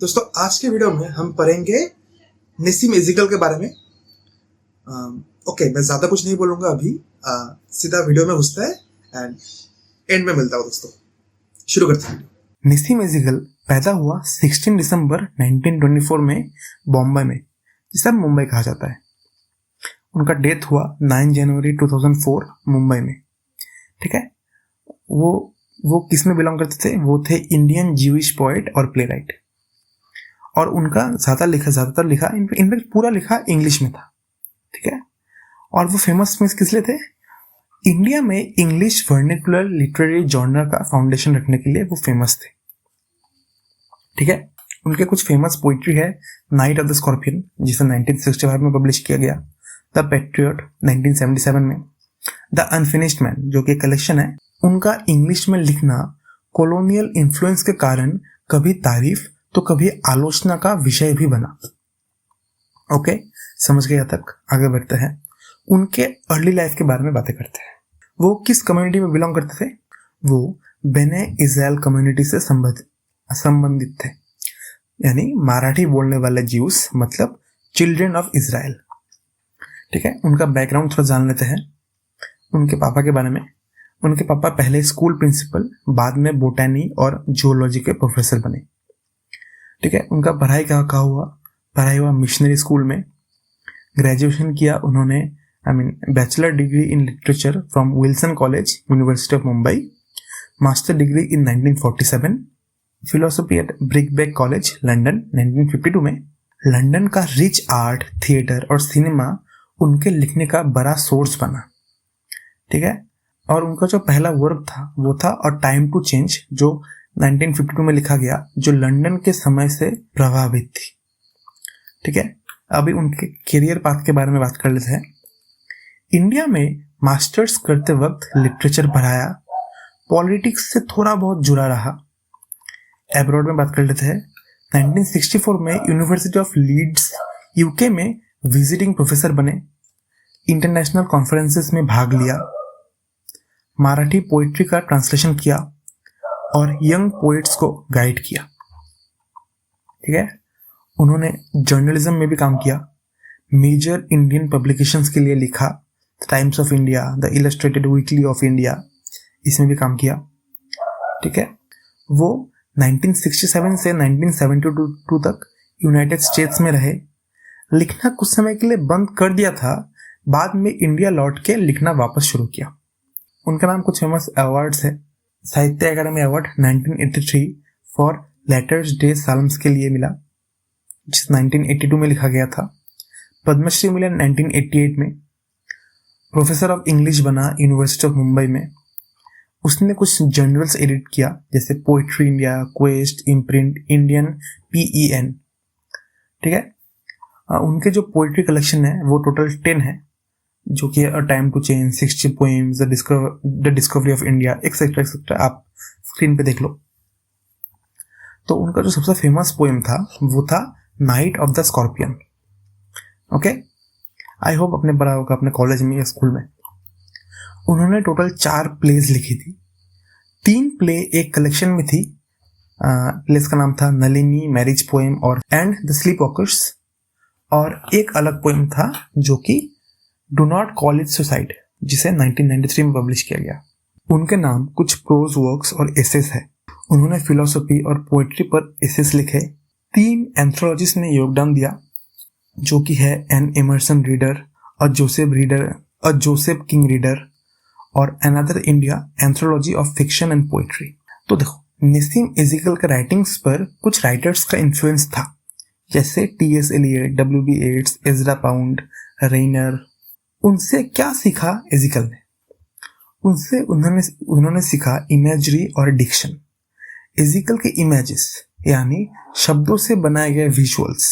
दोस्तों आज के वीडियो में हम पढ़ेंगे निस्सिम एज़ेकल के बारे में। ओके, मैं ज़्यादा कुछ नहीं बोलूँगा अभी। सीधा वीडियो में घुसता है एंड एंड में मिलता हूँ। दोस्तों शुरू करते हैं। निस्सिम एज़ेकल पैदा हुआ 16 दिसंबर 1924 में बॉम्बे में, जिसे मुंबई कहा जाता है। उनका डेथ हुआ 9 जनवरी 2004 मुंबई में। ठीक है, वो किस में बिलोंग करते थे? वो थे इंडियन ज्यूइश पोएट और प्ले राइट। और उनका ज़्यादातर लिखा इनफैक्ट पूरा लिखा इंग्लिश में था। ठीक है, और वो फेमस किस लिए थे? इंडिया में इंग्लिश वर्निकुलर लिटरेरी जॉनर का फाउंडेशन रखने के लिए वो फेमस थे। ठीक है, उनके कुछ फेमस पोइट्री है। नाइट ऑफ द स्कॉर्पियन, जिसे 1965 में पब्लिश किया गया। द पैट्रियट 1977 में। द अनफिनिश्ड मैन, जो कि कलेक्शन है। उनका इंग्लिश में लिखना कॉलोनियल इन्फ्लुएंस के कारण कभी तारीफ तो कभी आलोचना का विषय भी बना। ओके, समझ गए? तक आगे बढ़ते हैं। उनके अर्ली लाइफ के बारे में बातें करते हैं। वो किस कम्युनिटी में बिलोंग करते थे? वो बेने इज़राइल कम्युनिटी से संबंधित थे, यानी मराठी बोलने वाले ज्यूस, मतलब चिल्ड्रन ऑफ इज़राइल। ठीक है, उनका बैकग्राउंड थोड़ा जान लेते हैं। उनके पापा के बारे में। उनके पापा पहले स्कूल प्रिंसिपल, बाद में बोटैनी और जूलॉजी के प्रोफेसर बने। ठीक है, उनका पढ़ाई हुआ मिशनरी स्कूल में। ग्रेजुएशन किया उन्होंने bachelor degree in literature from Wilson college, university of Mumbai. Master degree in 1947। Philosophy at Birkbeck college, London 1952 में। लंदन का रिच आर्ट, थिएटर और सिनेमा उनके लिखने का बड़ा सोर्स बना। ठीक है, और उनका जो पहला वर्क था वो था अ टाइम टू चेंज, जो 1952 में लिखा गया, जो लंदन के समय से प्रभावित थी। ठीक है, अभी उनके करियर पाथ के बारे में बात कर लेते हैं। इंडिया में मास्टर्स करते वक्त लिटरेचर पढ़ाया, पॉलिटिक्स से थोड़ा बहुत जुड़ा रहा। एब्रॉड में बात कर लेते हैं। 1964 में यूनिवर्सिटी ऑफ लीड्स, यूके में विजिटिंग प्रोफेसर बने। इंटरनेशनल कॉन्फ्रेंसेस में भाग लिया। मराठी पोइट्री का ट्रांसलेशन किया और यंग पोइट्स को गाइड किया। ठीक है, उन्होंने जर्नलिज्म में भी काम किया। मेजर इंडियन पब्लिकेशंस के लिए लिखा। Times of India, the illustrated weekly off India, इसमें भी काम किया। ठीक है, वो 1967 से 1972 तक यूनाइटेड स्टेट्स में रहे। लिखना कुछ समय के लिए बंद कर दिया था, बाद में इंडिया लौट के लिखना वापस शुरू किया। उनका नाम कुछ फेमस अवार्ड्स है। साहित्य अकादमी अवार्ड 1983 फॉर लेटर्स डे साल्म्स के लिए मिला, जिस 1982 में लिखा गया था। पद्मश्री मिला 1988 में। प्रोफेसर ऑफ इंग्लिश बना यूनिवर्सिटी ऑफ मुंबई में। उसने कुछ जर्नल्स एडिट किया, जैसे poetry India, quest, imprint, Indian, PEN। ठीक है, उनके जो पोइट्री कलेक्शन है वो टोटल 10 है, जो कि a time to change, 60 poems, the discovery of India, etcetera etcetera. आप स्क्रीन पे देख लो। तो उनका जो सबसे फेमस पोएम था वो था night of the scorpion. Okay, I hope आपने पढ़ा होगा अपने कॉलेज में या स्कूल में। उन्होंने टोटल 4 प्लेज लिखी थी। 3 प्ले एक कलेक्शन में थी। प्लेस का नाम था नलिनी, मैरिज पोएम और एंड द स्लीप वॉकर्स। और एक अलग पोएम था जो कि do not call it suicide, जिसे 1993 में पब्लिश किया गया। उनके नाम कुछ प्रोज वर्क्स और एसेस है। उन्होंने फिलोसफी और पोइट्री पर एसेस लिखे। 3 एंथोलॉजीज में योगदान दिया, जो कि है एन एमर्सन रीडर, अ जोसेफ किंग रीडर और another India, anthology of fiction and poetry. तो देखो, निस्सिम एज़ेकल के राइटिंग्स पर कुछ राइटर्स का इन्फ्लुएंस था, जैसे T.S. Eliot, W.B. Yeats, Ezra Pound, Rainer. उनसे क्या सीखा एज़ेकल ने? उनसे उन्होंने सीखा इमेजरी और डिक्शन। एज़ेकल के इमेजेस, यानी शब्दों से बनाए गए विजुअल्स।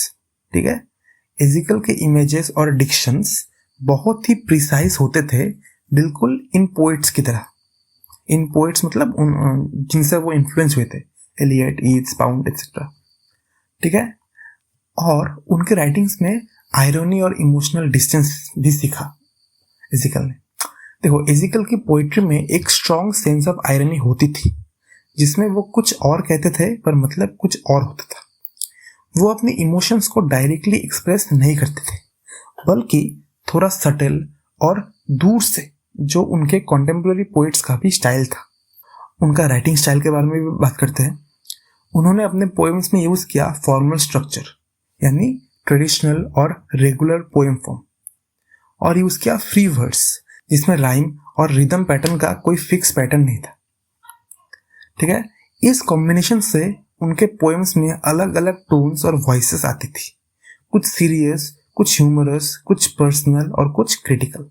ठीक है, एज़ेकल के इमेजेस और डिक्शंस बहुत ही प्रिसाइज होते थे, बिल्कुल इन पोइट्स की तरह। इन पोइट्स मतलब जिनसे वो इन्फ्लुएंस हुए थे, एलियट, ईट्स, पाउंड एक्सेट्रा। ठीक है, और उनके राइटिंग्स में आयरनी और इमोशनल डिस्टेंस भी सीखा एज़ेकल ने। देखो, एज़ेकल की पोइट्री में एक स्ट्रॉन्ग सेंस ऑफ आयरनी होती थी, जिसमें वो कुछ और कहते थे पर मतलब कुछ और होता था। वो अपने इमोशंस को डायरेक्टली एक्सप्रेस नहीं करते थे, बल्कि थोड़ा सटल और दूर से, जो उनके कॉन्टेम्प्रेरी पोइट्स का भी स्टाइल था। उनका राइटिंग स्टाइल के बारे में भी बात करते हैं। उन्होंने अपने पोएम्स में यूज़ किया फॉर्मल स्ट्रक्चर, यानी ट्रेडिशनल और रेगुलर पोएम फॉर्म, और यूज़ किया फ्री वर्ड्स, जिसमें राइम और रिदम पैटर्न का कोई फिक्स पैटर्न नहीं था। ठीक है, इस कॉम्बिनेशन से उनके पोएम्स में अलग अलग टोन्स और वॉइसेस आती थी, कुछ सीरियस, कुछ ह्यूमरस, कुछ पर्सनल और कुछ क्रिटिकल।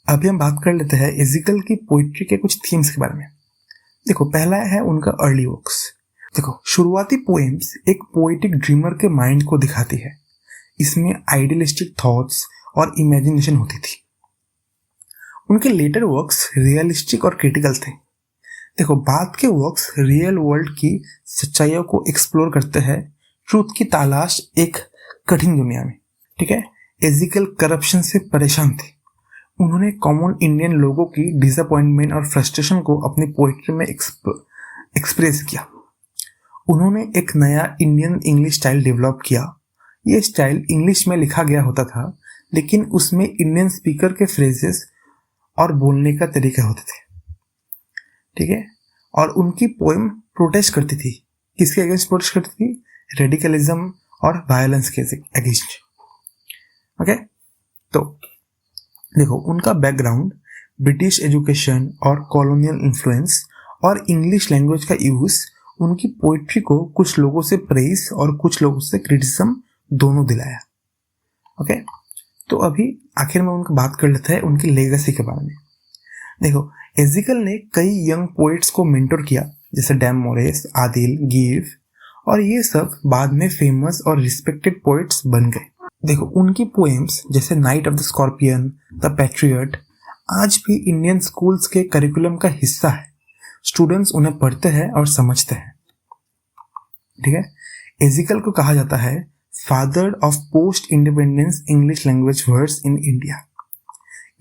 अभी हम बात कर लेते हैं एजिकल की पोइट्री के कुछ थीम्स के बारे में। देखो, पहला है उनका अर्ली वर्क्स। देखो, शुरुआती पोएम्स एक पोएटिक ड्रीमर के माइंड को दिखाती है। इसमें आइडियलिस्टिक थॉट्स और इमेजिनेशन होती थी। उनके लेटर वर्क्स रियलिस्टिक और क्रिटिकल थे। देखो, बाद के वर्क्स रियल वर्ल्ड की सच्चाइयों को एक्सप्लोर करते हैं, ट्रूथ की तलाश एक कठिन दुनिया में। ठीक है, एजिकल करप्शन से परेशान थे। उन्होंने कॉमन इंडियन लोगों की डिसअपॉइंटमेंट और फ्रस्ट्रेशन को अपनी पोइट्री में एक्सप्रेस किया। उन्होंने एक नया इंडियन इंग्लिश स्टाइल डेवलप किया। ये स्टाइल इंग्लिश में लिखा गया होता था, लेकिन उसमें इंडियन स्पीकर के फ्रेजेस और बोलने का तरीका होते थे। ठीक है, और उनकी पोएम प्रोटेस्ट करती थी। किसके अगेंस्ट प्रोटेस्ट करती थी? रेडिकलिज्म और वायलेंस के अगेंस्ट। ओके, तो देखो, उनका बैकग्राउंड ब्रिटिश एजुकेशन और कॉलोनियल इन्फ्लुएंस और इंग्लिश लैंग्वेज का यूज उनकी पोइट्री को कुछ लोगों से प्रेज और कुछ लोगों से क्रिटिसिज्म दोनों दिलाया। ओके, तो अभी आखिर में उनका बात कर लेते हैं उनकी लेगेसी के बारे में। देखो, एजिकल ने कई यंग पोइट्स को मेंटर किया, जैसे डैम मोरेस, आदिल, गिव, और ये सब बाद में फेमस और रिस्पेक्टेड पोइट्स बन गए। देखो, उनकी पोएम्स जैसे night of the scorpion, the patriot आज भी इंडियन स्कूल्स के करिकुलम का हिस्सा है। स्टूडेंट्स उन्हें पढ़ते हैं और समझते हैं। ठीक है, एजिकल को कहा जाता है father of post independence English language words in India.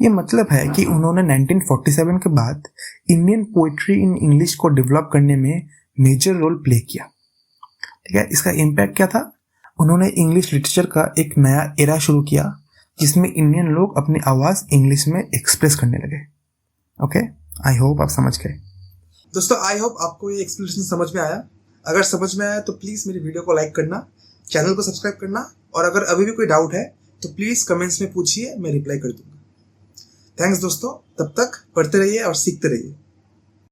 ये मतलब है कि उन्होंने 1947 के बाद इंडियन पोइट्री इन इंग्लिश को डेवलप करने में मेजर रोल प्ले किया। ठीक है, इसका इम्पैक्ट क्या था? उन्होंने इंग्लिश लिटरेचर का एक नया एरा शुरू किया, जिसमें इंडियन लोग अपनी आवाज़ इंग्लिश में एक्सप्रेस करने लगे। ओके, आई होप आप समझ गए। दोस्तों, आई होप आपको ये एक्सप्लेनेशन समझ में आया। अगर समझ में आया तो प्लीज़ मेरी वीडियो को लाइक करना, चैनल को सब्सक्राइब करना, और अगर अभी भी कोई डाउट है तो प्लीज़ कमेंट्स में पूछिए, मैं रिप्लाई कर दूंगा। थैंक्स दोस्तों, तब तक पढ़ते रहिए और सीखते रहिए।